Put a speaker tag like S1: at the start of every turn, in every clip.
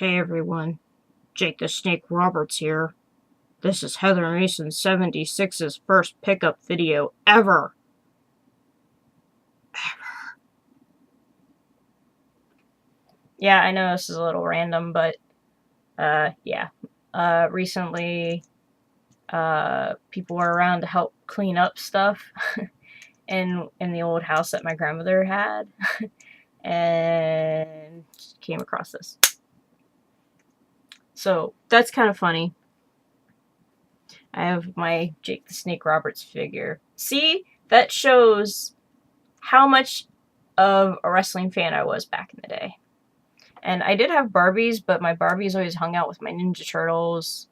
S1: Hey everyone, Jake the Snake Roberts here. This is Heather Mason 76's first pickup video ever. Yeah, I know this is a little random, but yeah. Recently, people were around to help clean up stuff in the old house that my grandmother had, and came across this. So that's kind of funny. I have my Jake the Snake Roberts figure. See? That shows how much of a wrestling fan I was back in the day. And I did have Barbies, but my Barbies always hung out with my Ninja Turtles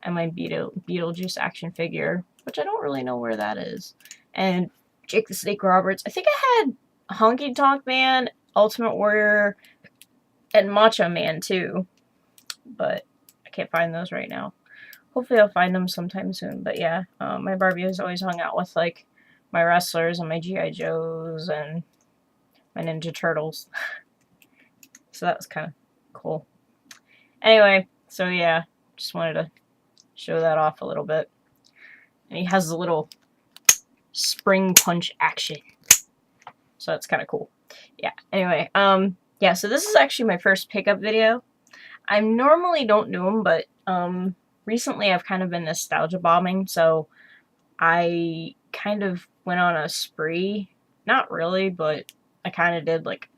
S1: and my Beetlejuice action figure, which I don't really know where that is. And Jake the Snake Roberts. I think I had Honky Tonk Man, Ultimate Warrior, and Macho Man too. But I can't find those right now. Hopefully I'll find them sometime soon. But yeah, my Barbies always hung out with like my wrestlers and my G.I. Joes and my Ninja Turtles. So that was kind of cool. Anyway, so yeah, just wanted to show that off a little bit. And he has a little spring punch action. So that's kind of cool. Yeah, anyway, yeah, so this is actually my first pickup video. I normally don't do them, but recently I've kind of been nostalgia bombing, so I kind of went on a spree. Not really, but I kind of did. Like,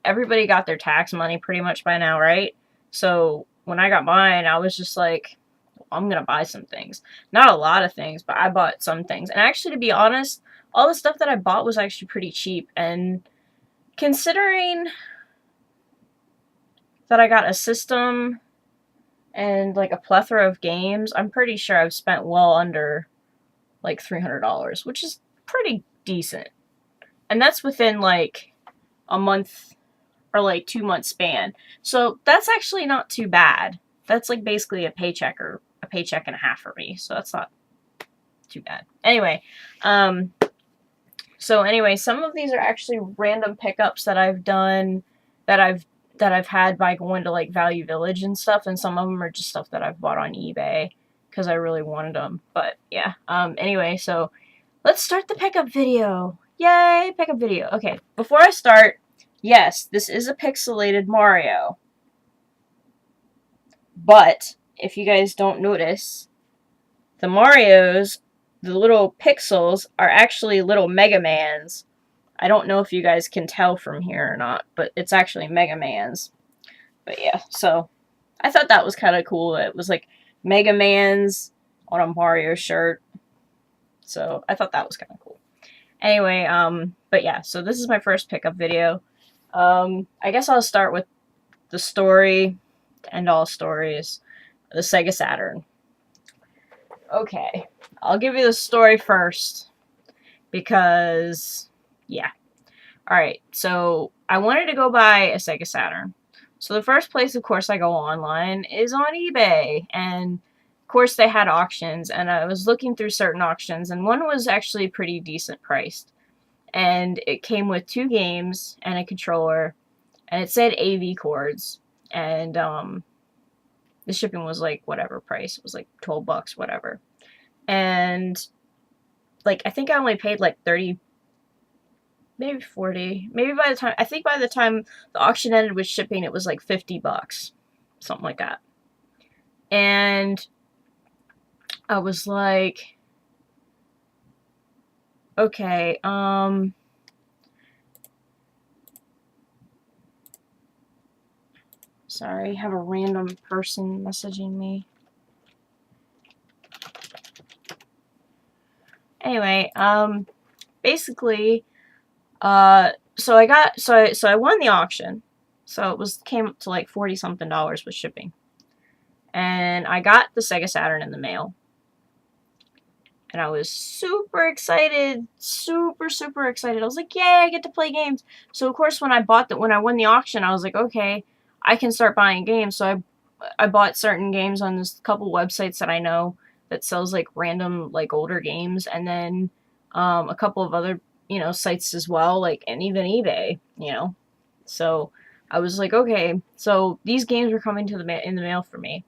S1: everybody got their tax money pretty much by now, right? So when I got mine, I was just like, I'm gonna buy some things. Not a lot of things, but I bought some things. And actually, to be honest, all the stuff that I bought was actually pretty cheap. And considering that I got a system and like a plethora of games, I'm pretty sure I've spent well under like $300, which is pretty decent. And that's within like a month or like 2 month span. So that's actually not too bad. That's like basically a paycheck or a paycheck and a half for me. So that's not too bad. Anyway, some of these are actually random pickups that I've done that I've had by going to like Value Village and stuff, and some of them are just stuff that I've bought on eBay because I really wanted them. But yeah, anyway, so let's start the pickup video. Yay, pickup video. Okay, before I start, yes, this is a pixelated Mario. But if you guys don't notice, the Marios, the little pixels, are actually little Mega Mans. I don't know if you guys can tell from here or not, but it's actually Mega Mans. But yeah, so I thought that was kind of cool. It was like Mega Mans on a Mario shirt. So I thought that was kind of cool. Anyway, but yeah, so this is my first pickup video. I guess I'll start with the story, to end all stories, the Sega Saturn. Okay, I'll give you the story first, because, yeah. Alright, so I wanted to go buy a Sega Saturn. So the first place, of course, I go online is on eBay, and of course they had auctions, and I was looking through certain auctions, and one was actually pretty decent priced. And it came with 2 games and a controller, and it said AV cords, and the shipping was like whatever price. It was like $12, whatever. And like, I think I only paid like 30, maybe 40. Maybe by the time the auction ended with shipping, it was like $50. Something like that. And I was like, okay, sorry, I have a random person messaging me. Anyway, basically, so I won the auction. So came up to like $40-something with shipping. And I got the Sega Saturn in the mail. And I was super excited, super excited. I was like, yay, I get to play games. So of course when I won the auction, I was like, okay, I can start buying games. So I bought certain games on this couple websites that I know that sells like random like older games, and then a couple of other sites as well, like, and even eBay, So I was like, okay, so these games were coming to in the mail for me.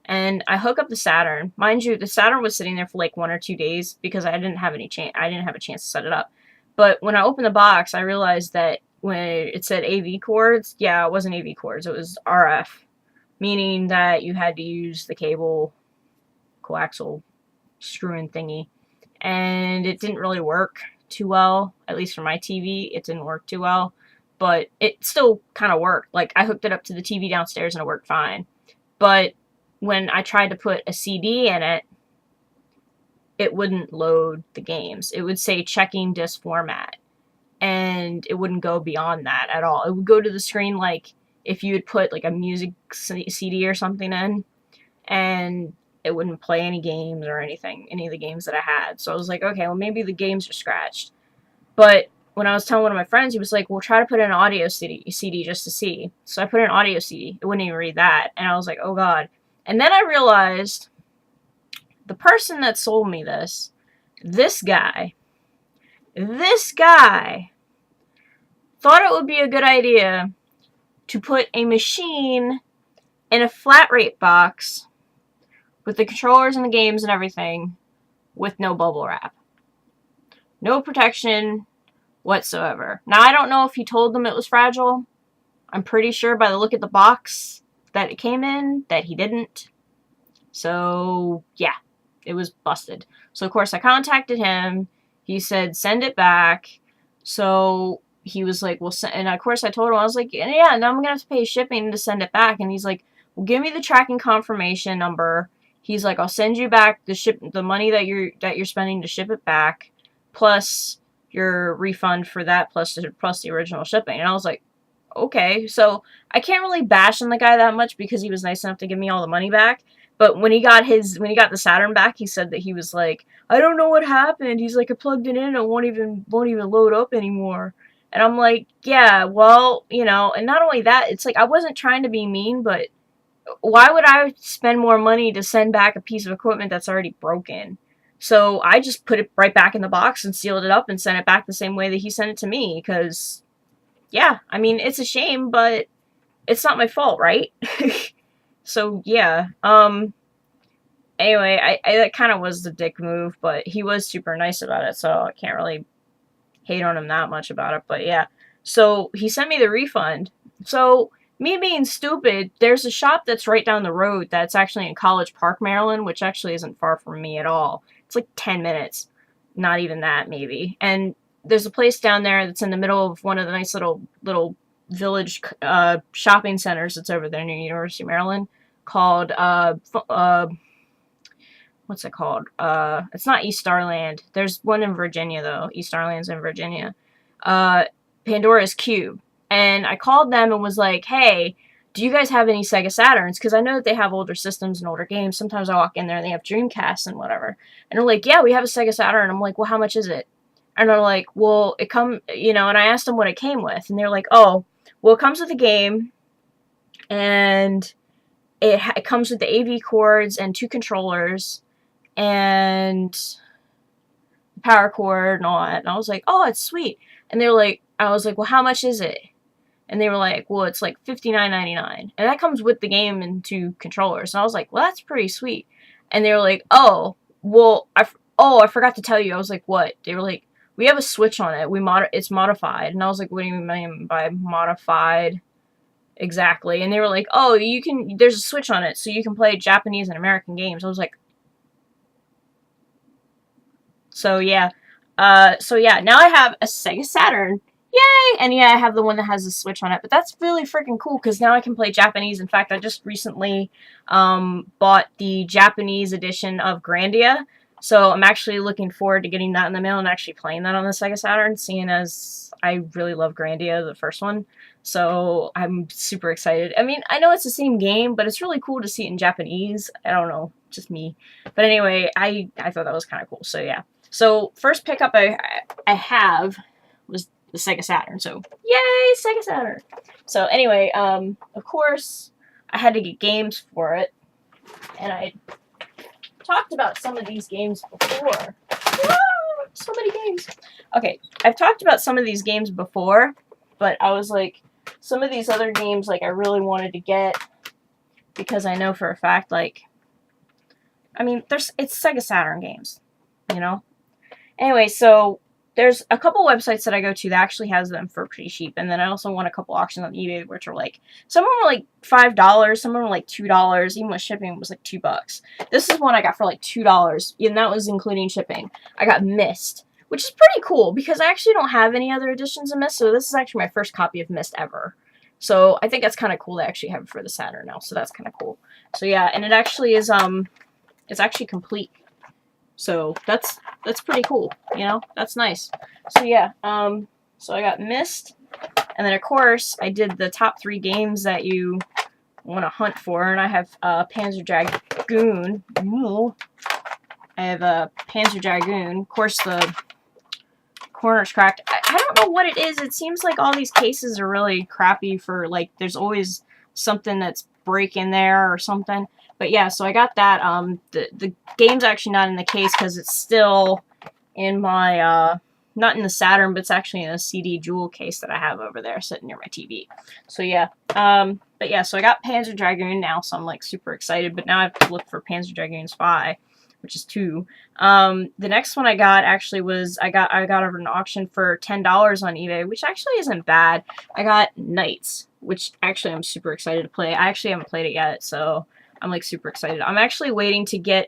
S1: And I hook up the Saturn. Mind you, the Saturn was sitting there for like 1 or 2 days because I didn't have any chance. I didn't have a chance to set it up. But when I opened the box, I realized that when it said AV cords, yeah, it wasn't AV cords. It was RF, meaning that you had to use the cable coaxial screw-in thingy, and it didn't really work too well. At least for my TV, it didn't work too well. But it still kind of worked. Like, I hooked it up to the TV downstairs and it worked fine. But when I tried to put a CD in it, it wouldn't load the games. It would say checking disk format, and it wouldn't go beyond that at all. It would go to the screen like if you had put like a music CD or something in, and it wouldn't play any games or anything, any of the games that I had. So I was like, okay, well, maybe the games are scratched. But when I was telling one of my friends, he was like, well, try to put in an audio CD just to see. So I put in an audio CD. It wouldn't even read that. And I was like, oh, God. And then I realized the person that sold me this guy thought it would be a good idea to put a machine in a flat rate box with the controllers and the games and everything with no bubble wrap. No protection whatsoever. Now, I don't know if he told them it was fragile. I'm pretty sure by the look at the box that it came in that he didn't. So, yeah, it was busted. So, of course, I contacted him. He said, send it back. So, he was like, well, and of course I told him, I was like, yeah, now I'm going to have to pay shipping to send it back. And he's like, well, give me the tracking confirmation number. He's like, I'll send you back the money that you're spending to ship it back, plus your refund for that, plus the original shipping. And I was like, okay. So I can't really bash on the guy that much because he was nice enough to give me all the money back. But when he got the Saturn back, he said that he was like, I don't know what happened. He's like, I plugged it in and it won't even load up anymore. And I'm like, yeah, well, you know, and not only that, it's like I wasn't trying to be mean, but why would I spend more money to send back a piece of equipment that's already broken? So I just put it right back in the box and sealed it up and sent it back the same way that he sent it to me. Because, yeah, I mean, it's a shame, but it's not my fault, right? So, yeah. Anyway, I that kind of was the dick move, but he was super nice about it, so I can't really hate on him that much about it. But, yeah. So, he sent me the refund. So, me being stupid, there's a shop that's right down the road that's actually in College Park, Maryland, which actually isn't far from me at all. It's like 10 minutes. Not even that, maybe. And there's a place down there that's in the middle of one of the nice little village shopping centers that's over there near University of Maryland called, what's it called? It's not East Starland. There's one in Virginia, though. East Starland's in Virginia. Pandora's Cube. And I called them and was like, hey, do you guys have any Sega Saturns? Because I know that they have older systems and older games. Sometimes I walk in there and they have Dreamcasts and whatever. And they're like, yeah, we have a Sega Saturn. I'm like, well, how much is it? And they're like, well, and I asked them what it came with. And they're like, oh, well, it comes with a game. And it comes with the AV cords and 2 controllers. And power cord and all that. And I was like, oh, it's sweet. And they were like, I was like, well, how much is it? And they were like, well, it's like $59.99. And that comes with the game and 2 controllers. And I was like, well, that's pretty sweet. And they were like, oh, well, I forgot to tell you. I was like, what? They were like, we have a switch on it. It's modified. And I was like, what do you mean by modified? Exactly. And they were like, oh, there's a switch on it, so you can play Japanese and American games. I was like, so yeah. Now I have a Sega Saturn. Yay! And yeah, I have the one that has a Switch on it, but that's really freaking cool because now I can play Japanese. In fact, I just recently bought the Japanese edition of Grandia, so I'm actually looking forward to getting that in the mail and actually playing that on the Sega Saturn, seeing as I really love Grandia, the first one, so I'm super excited. I mean, I know it's the same game, but it's really cool to see it in Japanese. I don't know, just me. But anyway, I thought that was kind of cool, so yeah. So, first pickup I have was the Sega Saturn. So, yay, Sega Saturn! So, anyway, of course, I had to get games for it. And I talked about some of these games before. Whoa, so many games! Okay, I've talked about some of these games before, but I was like, some of these other games, like, I really wanted to get because I know for a fact, like, I mean, it's Sega Saturn games, you know? Anyway, so there's a couple websites that I go to that actually has them for pretty cheap, and then I also won a couple auctions on eBay, which are like, some of them were like $5, some of them were like $2, even with shipping it was like $2. This is one I got for like $2, and that was including shipping. I got Myst, which is pretty cool, because I actually don't have any other editions of Myst, so this is actually my first copy of Myst ever. So I think that's kind of cool to actually have it for the Saturn now, so that's kind of cool. So yeah, and it actually is, it's actually complete. So that's pretty cool, you know? That's nice. So yeah, so I got Myst, and then of course I did the top 3 games that you want to hunt for, and I have Panzer Dragoon. Ooh. I have Panzer Dragoon. Of course the corner's cracked. I don't know what it is. It seems like all these cases are really crappy for, like, there's always something that's breaking there or something. But yeah, so I got that. The game's actually not in the case because it's still in my, not in the Saturn, but it's actually in a CD jewel case that I have over there sitting near my TV. So yeah, but yeah, so I got Panzer Dragoon now, so I'm like super excited, but now I have to look for Panzer Dragoon Spy, which is 2. The next one I got actually was, I got over an auction for $10 on eBay, which actually isn't bad. I got Knights, which actually I'm super excited to play. I actually haven't played it yet, so I'm like super excited. I'm actually waiting to get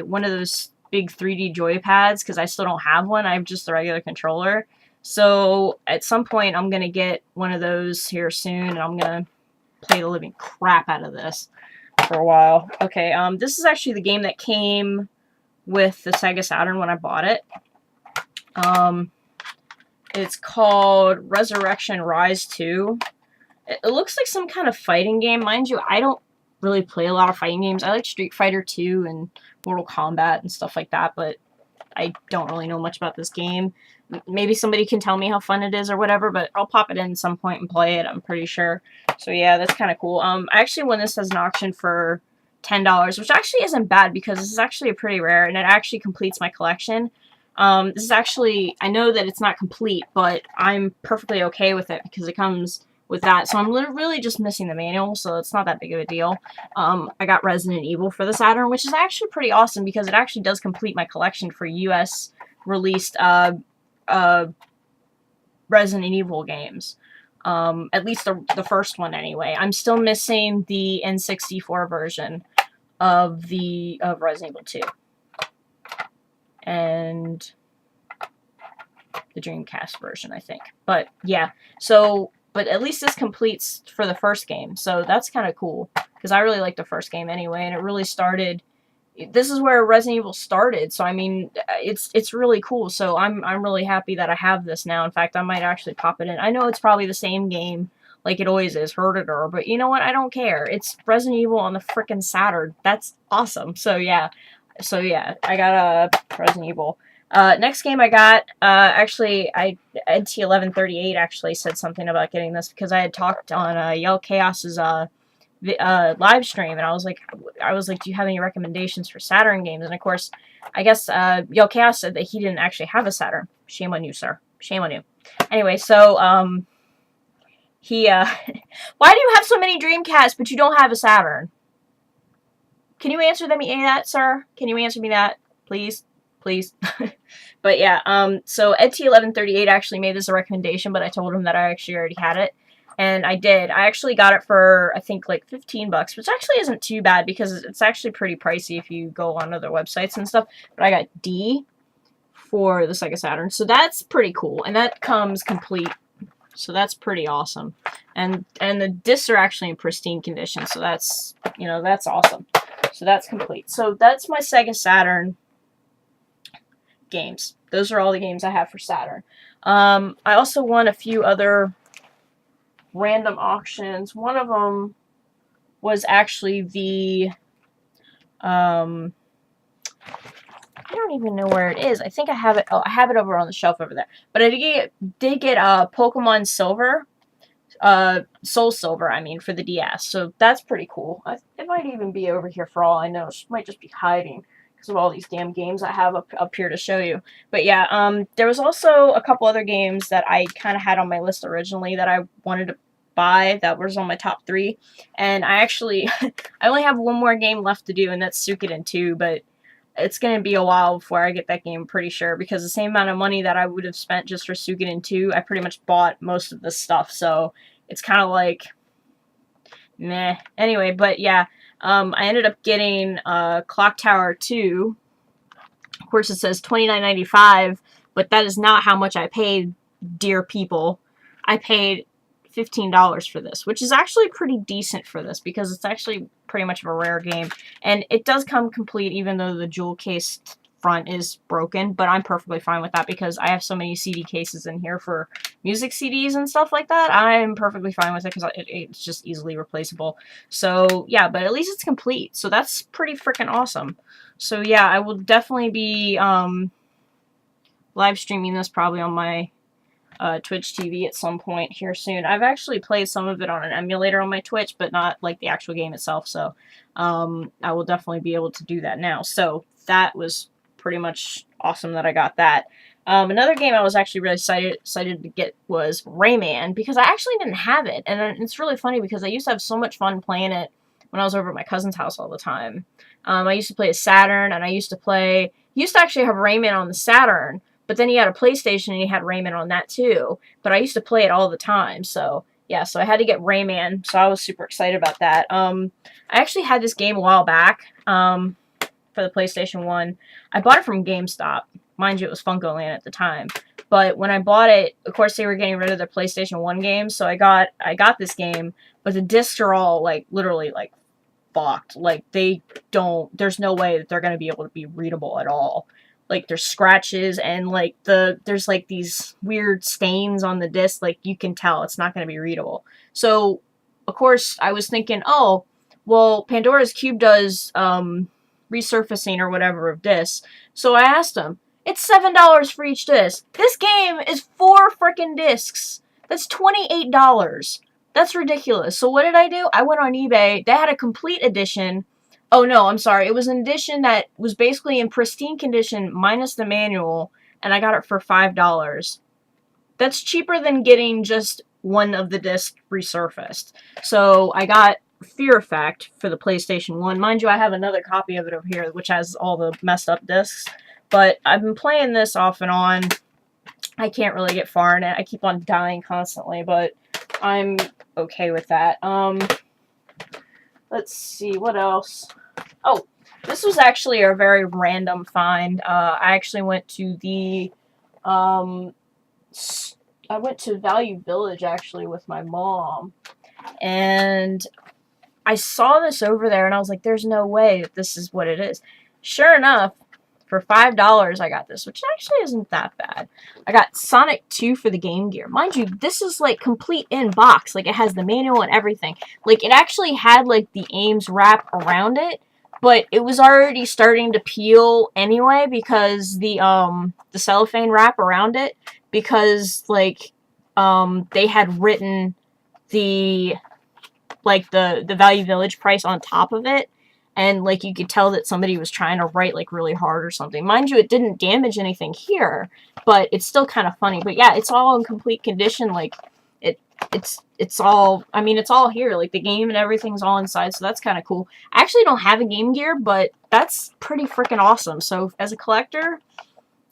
S1: one of those big 3D joypads because I still don't have one. I have just the regular controller. So at some point I'm going to get one of those here soon, and I'm going to play the living crap out of this for a while. Okay, this is actually the game that came with the Sega Saturn when I bought it. It's called Resurrection Rise 2. It looks like some kind of fighting game. Mind you, I don't really play a lot of fighting games. I like Street Fighter 2 and Mortal Kombat and stuff like that, but I don't really know much about this game. Maybe somebody can tell me how fun it is or whatever, but I'll pop it in at some point and play it, I'm pretty sure. So yeah, that's kind of cool. I actually won this as an auction for $10, which actually isn't bad because this is actually a pretty rare, and it actually completes my collection. This is actually, I know that it's not complete, but I'm perfectly okay with it because it comes with that. So I'm really just missing the manual, so it's not that big of a deal. I got Resident Evil for the Saturn, which is actually pretty awesome because it actually does complete my collection for US released Resident Evil games. At least the first one anyway. I'm still missing the N64 version of Resident Evil 2. And the Dreamcast version, I think. But yeah, so, but at least this completes for the first game, so that's kind of cool, because I really like the first game anyway, and it really started, this is where Resident Evil started, so I mean, it's really cool, so I'm really happy that I have this now. In fact, I might actually pop it in. I know it's probably the same game, like it always is, Herditor, but you know what, I don't care. It's Resident Evil on the frickin' Saturn. That's awesome. So yeah, I got Resident Evil. Next game I got, actually, NT1138 actually said something about getting this because I had talked on Yell Chaos's live stream, and I was like, do you have any recommendations for Saturn games? And of course, I guess Yell Chaos said that he didn't actually have a Saturn. Shame on you, sir. Shame on you. Anyway, so he why do you have so many Dreamcasts but you don't have a Saturn? Can you answer me that, sir? Can you answer me that, please? Please. But yeah, so EdT1138 actually made this a recommendation, but I told him that I actually already had it. And I did. I actually got it for, I think, like $15, which actually isn't too bad because it's actually pretty pricey if you go on other websites and stuff. But I got D for the Sega Saturn, so that's pretty cool. And that comes complete, so that's pretty awesome. And the discs are actually in pristine condition, so that's, you know, that's awesome. So that's complete. So that's my Sega Saturn games. Those are all the games I have for Saturn. I also won a few other random auctions. One of them was actually the I don't even know where it is. I think I have it. Oh, I have it over on the shelf over there. But I did get Pokemon Silver, Soul Silver, I mean, for the DS. So that's pretty cool. It might even be over here for all I know. It might just be hiding because of all these damn games I have up here to show you. But yeah, there was also a couple other games that I kind of had on my list originally that I wanted to buy that was on my top 3. And I actually, I only have one more game left to do, and that's Suikoden 2, but it's going to be a while before I get that game, I'm pretty sure, because the same amount of money that I would have spent just for Suikoden 2, I pretty much bought most of the stuff, so it's kind of like, meh. Anyway, but yeah, I ended up getting Clock Tower 2. Of course, it says $29.95, but that is not how much I paid, dear people. I paid $15 for this, which is actually pretty decent for this because it's actually pretty much of a rare game. And it does come complete even though the jewel case front is broken, but I'm perfectly fine with that because I have so many CD cases in here for music CDs and stuff like that. I'm perfectly fine with it because it's just easily replaceable. So yeah, but at least it's complete. So that's pretty freaking awesome. So yeah, I will definitely be live streaming this probably on my Twitch TV at some point here soon. I've actually played some of it on an emulator on my Twitch, but not like the actual game itself, so I will definitely be able to do that now. So that was pretty much awesome that I got that. Another game I was actually really excited to get was Rayman, because I actually didn't have it, and it's really funny because I used to have so much fun playing it when I was over at my cousin's house all the time. I used to play a Saturn, and I used to actually have Rayman on the Saturn, but then he had a PlayStation and he had Rayman on that too. But I used to play it all the time, so yeah, so I had to get Rayman, so I was super excited about that. I actually had this game a while back for the PlayStation 1. I bought it from GameStop. Mind you, it was FuncoLand at the time. But when I bought it, of course, they were getting rid of their PlayStation 1 games, so I got this game, but the discs are all, like, literally, like, fucked. Like, there's no way that they're going to be able to be readable at all. Like, there's scratches, and, like, there's, like, these weird stains on the disc. Like, you can tell it's not going to be readable. So, of course, I was thinking, oh, well, Pandora's Cube does, resurfacing or whatever of discs. So I asked him, it's $7 for each disc. This game is 4 frickin' discs. That's $28. That's ridiculous. So what did I do? I went on eBay. They had a complete edition. Oh no, I'm sorry. It was an edition that was basically in pristine condition minus the manual, and I got it for $5. That's cheaper than getting just one of the discs resurfaced. So I got Fear Effect for the PlayStation 1. Mind you, I have another copy of it over here, which has all the messed up discs. But I've been playing this off and on. I can't really get far in it. I keep on dying constantly, but I'm okay with that. Let's see, what else? Oh, this was actually a very random find. I actually went to the, I went to Value Village, actually, with my mom. And I saw this over there, and I was like, there's no way that this is what it is. Sure enough, for $5, I got this, which actually isn't that bad. I got Sonic 2 for the Game Gear. Mind you, this is, like, complete in box. Like, it has the manual and everything. Like, it actually had, like, the Ames wrap around it, but it was already starting to peel anyway because the cellophane wrap around it, because, like, they had written the Value Village price on top of it, and, like, you could tell that somebody was trying to write, like, really hard or something. Mind you, it didn't damage anything here, but it's still kind of funny. But yeah, it's all in complete condition. Like, it's all, I mean, it's all here. Like, the game and everything's all inside, so that's kind of cool. I actually don't have a Game Gear, but that's pretty freaking awesome. So, as a collector,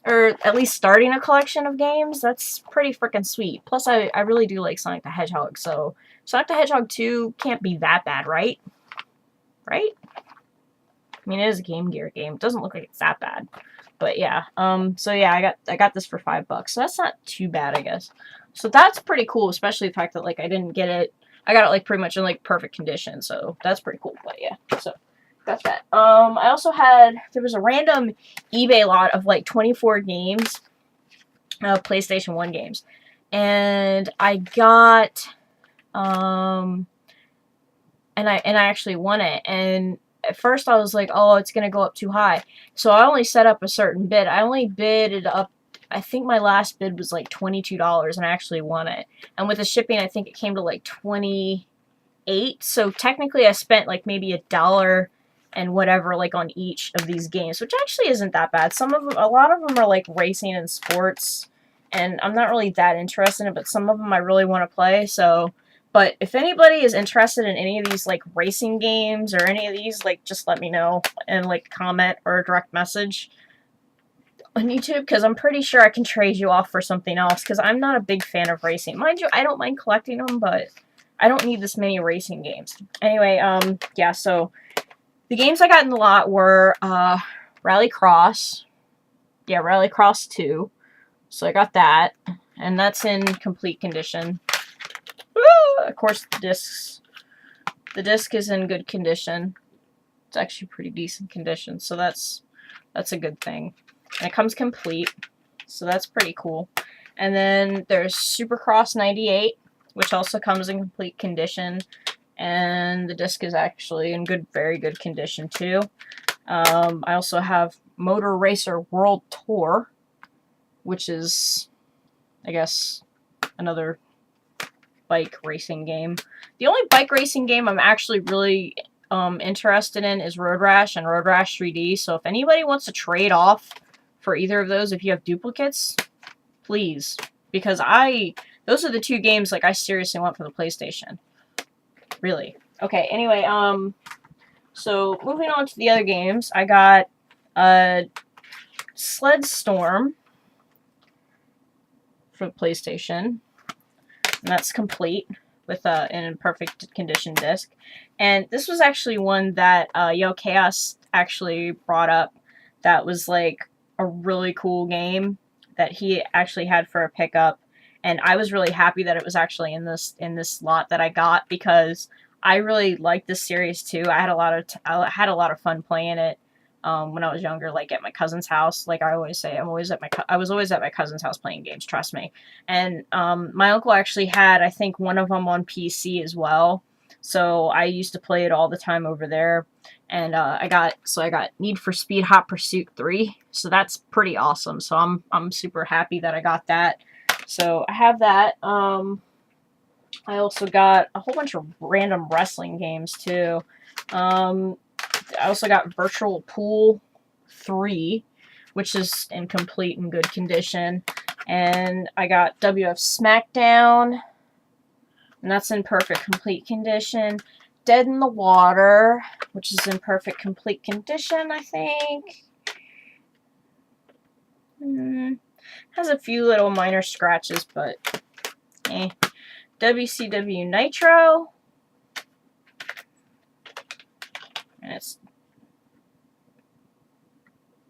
S1: or at least starting a collection of games, that's pretty freaking sweet. Plus, I really do like Sonic the Hedgehog, so Sonic the Hedgehog 2 can't be that bad, right? Right? I mean, it is a Game Gear game. It doesn't look like it's that bad. But yeah, so yeah, I got this for $5. So that's not too bad, I guess. So that's pretty cool, especially the fact that, like, I didn't get it. I got it, like, pretty much in, like, perfect condition. So that's pretty cool. But yeah, so got that. I also had, there was a random eBay lot of, like, 24 games, PlayStation 1 games. And I got, and I actually won it. And at first I was like, oh, it's going to go up too high. So I only set up a certain bid. I only bid it up, I think my last bid was like $22, and I actually won it. And with the shipping, I think it came to like $28. So technically I spent like maybe $1 and whatever, like, on each of these games, which actually isn't that bad. Some of them, a lot of them are like racing and sports, and I'm not really that interested in it, but some of them I really want to play, so But if anybody is interested in any of these, like, racing games or any of these, like, just let me know and, like, comment or a direct message on YouTube, because I'm pretty sure I can trade you off for something else, because I'm not a big fan of racing. Mind you, I don't mind collecting them, but I don't need this many racing games. Anyway, yeah, so the games I got in the lot were, Rallycross. Yeah, Rallycross 2. So I got that, and that's in complete condition. Of course, the discs. The disc is in good condition. It's actually pretty decent condition, so that's a good thing. And it comes complete, so that's pretty cool. And then there's Supercross 98, which also comes in complete condition, and the disc is actually in very good condition too. I also have Motor Racer World Tour, which is, I guess, another bike racing game. The only bike racing game I'm actually really interested in is Road Rash and Road Rash 3D. So if anybody wants to trade off for either of those, if you have duplicates, please, because those are the two games like I seriously want for the PlayStation. Really. Okay. Anyway, so moving on to the other games, I got Sled Storm for the PlayStation. And that's complete with in perfect condition disc. And this was actually one that Yo Chaos actually brought up. That was like a really cool game that he actually had for a pickup, and I was really happy that it was actually in this lot that I got, because I really liked this series too. I had a lot of fun playing it. When I was younger, like at my cousin's house. Like I always say, I was always at my cousin's house playing games, trust me. And my uncle actually had, I think, one of them on PC as well. So I used to play it all the time over there. And I got Need for Speed Hot Pursuit 3. So that's pretty awesome. So I'm super happy that I got that. So I have that. I also got a whole bunch of random wrestling games too. I also got Virtual Pool 3, which is in complete and good condition. And I got WF SmackDown, and that's in perfect complete condition. Dead in the Water, which is in perfect complete condition, I think. Has a few little minor scratches, but eh. WCW Nitro. And it's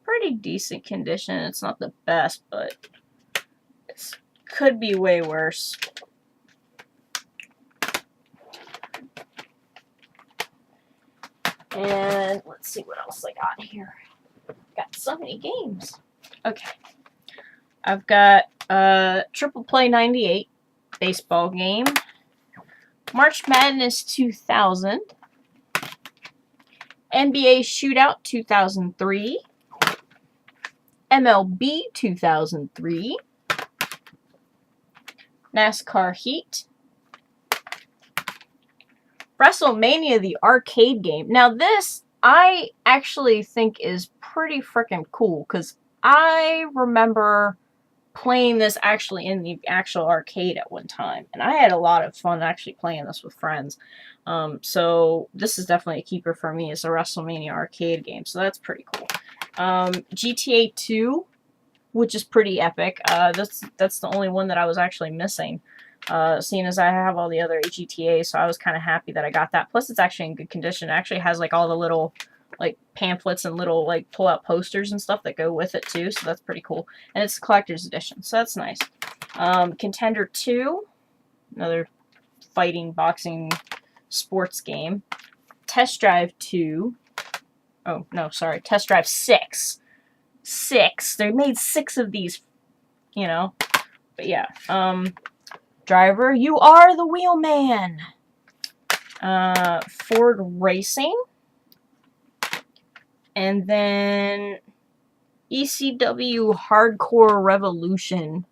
S1: pretty decent condition. It's not the best, but it could be way worse. And let's see what else I got here. Got so many games. Okay. I've got Triple Play 98 baseball game. March Madness 2000. NBA Shootout 2003. MLB 2003. NASCAR Heat. WrestleMania, the arcade game. Now this, I actually think is pretty freaking cool, because I remember playing this actually in the actual arcade at one time, and I had a lot of fun actually playing this with friends. So this is definitely a keeper for me. It's a WrestleMania arcade game, so that's pretty cool. GTA 2, which is pretty epic. That's the only one that I was actually missing. Seeing as I have all the other GTAs, so I was kind of happy that I got that. Plus, it's actually in good condition. It actually has like all the little like pamphlets and little like pull-out posters and stuff that go with it too, so that's pretty cool. And it's a collector's edition, so that's nice. Contender 2, another fighting, boxing, sports game. Test Drive 2. Oh, no, sorry. Test Drive 6. 6. They made 6 of these, you know. But yeah. Driver, You Are the Wheelman. Ford Racing. And then ECW Hardcore Revolution.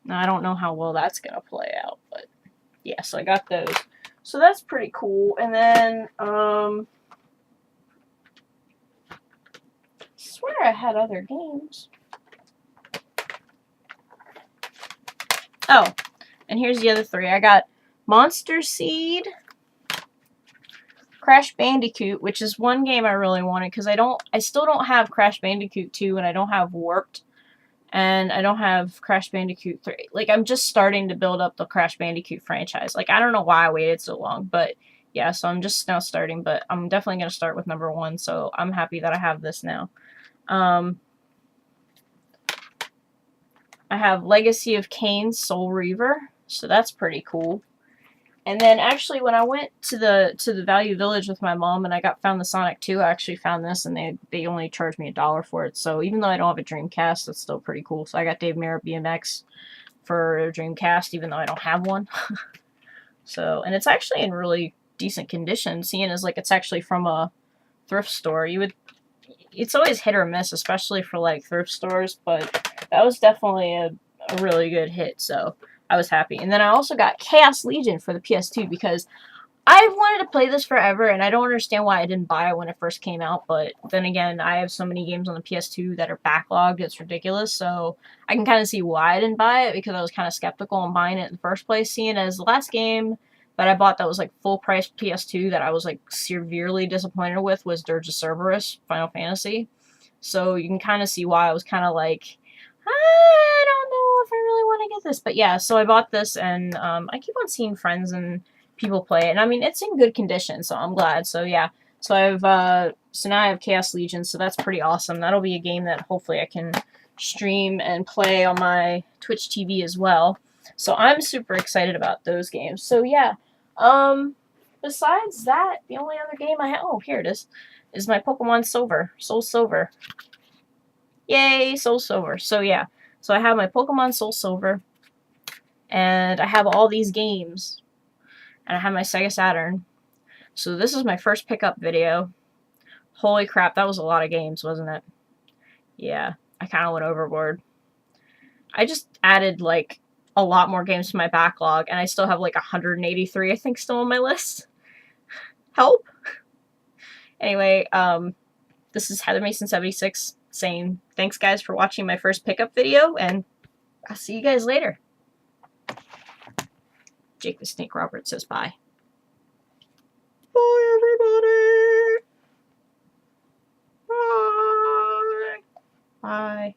S1: Now, I don't know how well that's going to play out, but yeah, so I got those. So that's pretty cool. And then, I swear I had other games. Oh, and here's the other 3. I got Monster Seed, Crash Bandicoot, which is one game I really wanted because I still don't have Crash Bandicoot 2 and I don't have Warped and I don't have Crash Bandicoot 3. Like, I'm just starting to build up the Crash Bandicoot franchise. Like, I don't know why I waited so long, but yeah, so I'm just now starting, but I'm definitely going to start with number 1, so I'm happy that I have this now. I have Legacy of Kain Soul Reaver, so that's pretty cool. And then actually when I went to the Value Village with my mom and I found the Sonic 2, I actually found this and they only charged me $1 for it. So even though I don't have a Dreamcast, that's still pretty cool. So I got Dave Merritt BMX for Dreamcast even though I don't have one. So, and it's actually in really decent condition, seeing as like it's actually from a thrift store. It's always hit or miss, especially for like thrift stores, but that was definitely a really good hit, so I was happy. And then I also got Chaos Legion for the PS2 because I've wanted to play this forever, and I don't understand why I didn't buy it when it first came out, but then again, I have so many games on the PS2 that are backlogged, it's ridiculous, so I can kind of see why I didn't buy it, because I was kind of skeptical on buying it in the first place, seeing as the last game that I bought that was like full price PS2 that I was like severely disappointed with was Dirge of Cerberus, Final Fantasy. So you can kind of see why I was kind of like, I don't know if I really want to get this. But yeah, so I bought this, and I keep on seeing friends and people play it. And I mean, it's in good condition, so I'm glad. So yeah, so so now I have Chaos Legion, so that's pretty awesome. That'll be a game that hopefully I can stream and play on my Twitch TV as well. So I'm super excited about those games. So yeah, besides that, the only other game I have, oh, here it is my Pokemon Soul Silver. Yay, Soul Silver. So yeah, so I have my Pokemon Soul Silver, and I have all these games, and I have my Sega Saturn. So this is my first pickup video. Holy crap, that was a lot of games, wasn't it? Yeah, I kind of went overboard. I just added like a lot more games to my backlog, and I still have like 183, I think, still on my list. Help! Anyway, this is Heather Mason 76 saying thanks guys for watching my first pickup video, and I'll see you guys later. Jake the Snake Roberts says bye. Bye everybody! Bye! Bye.